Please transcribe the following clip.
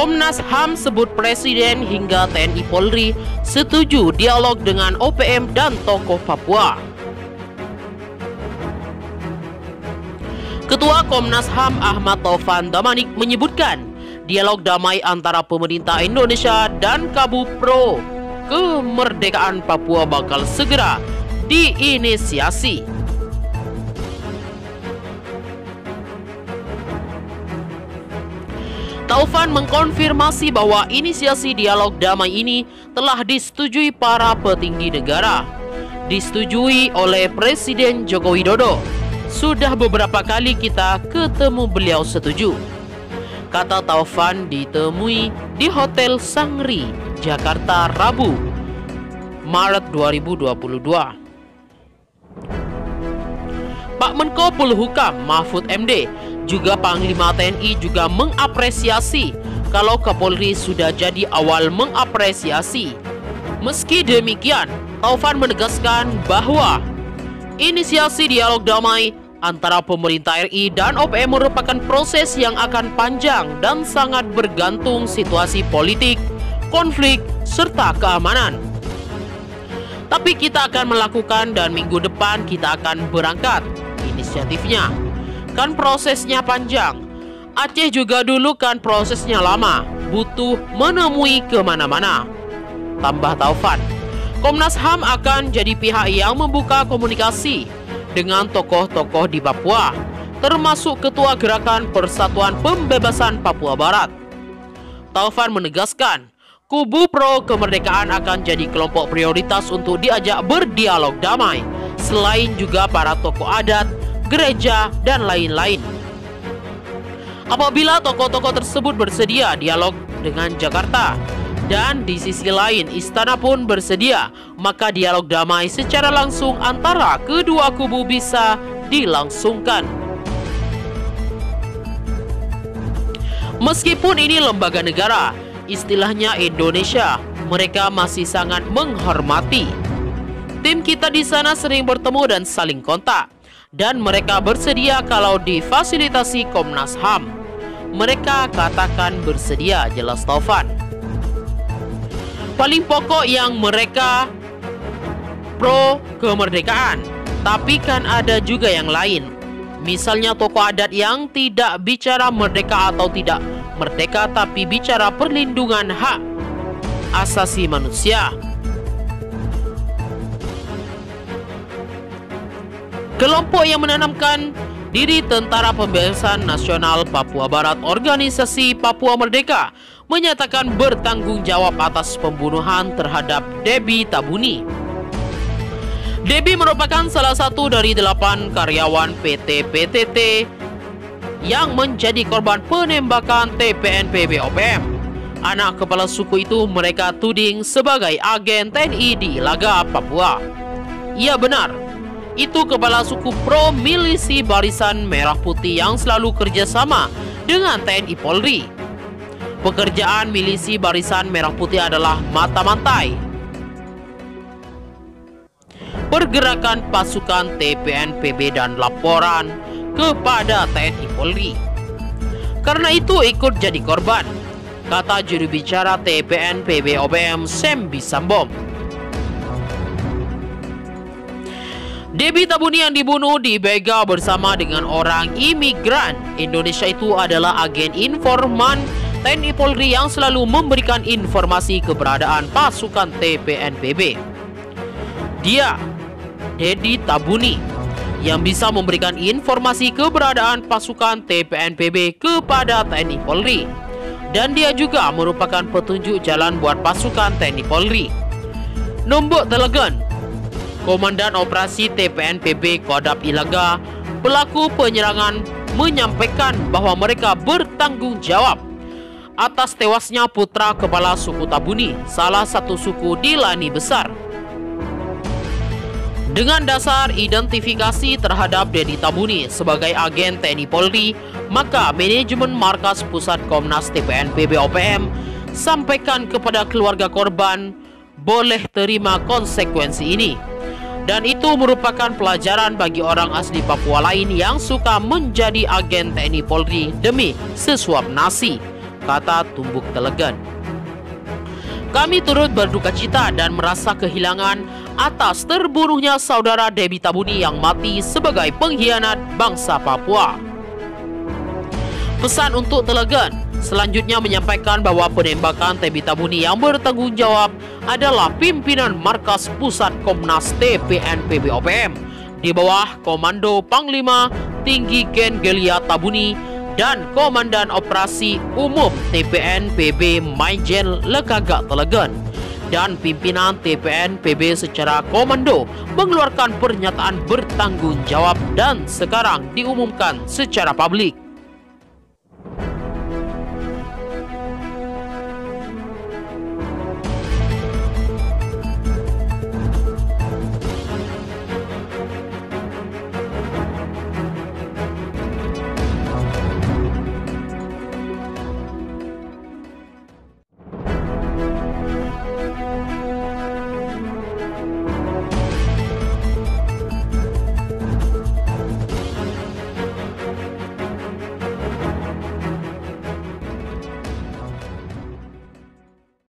Komnas HAM sebut Presiden hingga TNI Polri setuju dialog dengan OPM dan tokoh Papua. Ketua Komnas HAM Ahmad Taufan Damanik menyebutkan dialog damai antara pemerintah Indonesia dan Kubu Pro Kemerdekaan Papua bakal segera diinisiasi. Taufan mengkonfirmasi bahwa inisiasi dialog damai ini telah disetujui para petinggi negara, disetujui oleh Presiden Joko Widodo. Sudah beberapa kali kita ketemu beliau setuju, kata Taufan ditemui di Hotel Sangri, Jakarta, Rabu, Maret 2022. Pak Menko Polhukam Mahfud MD juga Panglima TNI juga mengapresiasi kalau Kapolri sudah jadi awal mengapresiasi. Meski demikian, Taufan menegaskan bahwa inisiasi dialog damai antara pemerintah RI dan OPM merupakan proses yang akan panjang dan sangat bergantung situasi politik, konflik, serta keamanan. Tapi kita akan melakukan dan minggu depan kita akan berangkat. Inisiatifnya kan prosesnya panjang. Aceh juga dulu kan prosesnya lama, butuh menemui kemana-mana, tambah Taufan. Komnas HAM akan jadi pihak yang membuka komunikasi dengan tokoh-tokoh di Papua, termasuk Ketua Gerakan Persatuan Pembebasan Papua Barat. Taufan menegaskan Kubu Pro Kemerdekaan akan jadi kelompok prioritas untuk diajak berdialog damai, selain juga para tokoh adat, gereja, dan lain-lain. Apabila tokoh-tokoh tersebut bersedia dialog dengan Jakarta, dan di sisi lain istana pun bersedia, maka dialog damai secara langsung antara kedua kubu bisa dilangsungkan. Meskipun ini lembaga negara, istilahnya Indonesia, mereka masih sangat menghormati. Tim kita di sana sering bertemu dan saling kontak, dan mereka bersedia kalau difasilitasi Komnas HAM. Mereka katakan bersedia, jelas Taufan. Paling pokok yang mereka pro kemerdekaan, tapi kan ada juga yang lain. Misalnya tokoh adat yang tidak bicara merdeka atau tidak merdeka, tapi bicara perlindungan hak asasi manusia. Kelompok yang menanamkan diri Tentara Pembebasan Nasional Papua Barat Organisasi Papua Merdeka menyatakan bertanggung jawab atas pembunuhan terhadap Debbie Tabuni. Debbie merupakan salah satu dari 8 karyawan PT PTT yang menjadi korban penembakan TPNPB OPM. Anak kepala suku itu mereka tuding sebagai agen TNI di Ilaga, Papua. Iya benar, itu kepala suku pro milisi Barisan Merah Putih yang selalu kerjasama dengan TNI Polri. Pekerjaan milisi Barisan Merah Putih adalah mata-mantai pergerakan pasukan TPNPB dan laporan kepada TNI Polri. Karena itu ikut jadi korban, kata juru bicara TPNPB OPM Sembi Sambom. Debbie Tabuni yang dibunuh dibegal bersama dengan orang imigran Indonesia itu adalah agen informan TNI Polri yang selalu memberikan informasi keberadaan pasukan TPNPB. Dia, Debbie Tabuni, yang bisa memberikan informasi keberadaan pasukan TPNPB kepada TNI Polri. Dan dia juga merupakan petunjuk jalan buat pasukan TNI Polri. Nombok Telegan, Komandan Operasi TPNPB Kodam Ilaga, pelaku penyerangan, menyampaikan bahwa mereka bertanggung jawab atas tewasnya putra kepala suku Tabuni, salah satu suku di Lani Besar. Dengan dasar identifikasi terhadap Debbie Tabuni sebagai agen TNI Polri, maka manajemen markas pusat Komnas TPNPB OPM sampaikan kepada keluarga korban boleh terima konsekuensi ini. Dan itu merupakan pelajaran bagi orang asli Papua lain yang suka menjadi agen TNI Polri demi sesuap nasi, kata Tumbuk Telegan. Kami turut berduka cita dan merasa kehilangan atas terbunuhnya saudara Debbie Tabuni yang mati sebagai pengkhianat bangsa Papua. Pesan untuk Telegan selanjutnya menyampaikan bahwa penembakan Debbie Tabuni yang bertanggung jawab adalah pimpinan Markas Pusat Komnas TPNPB OPM di bawah Komando Panglima Tinggi Ken Gelia Tabuni dan Komandan Operasi Umum TPNPB Maijen Lekagak Telegan, dan pimpinan TPNPB secara komando mengeluarkan pernyataan bertanggung jawab dan sekarang diumumkan secara publik.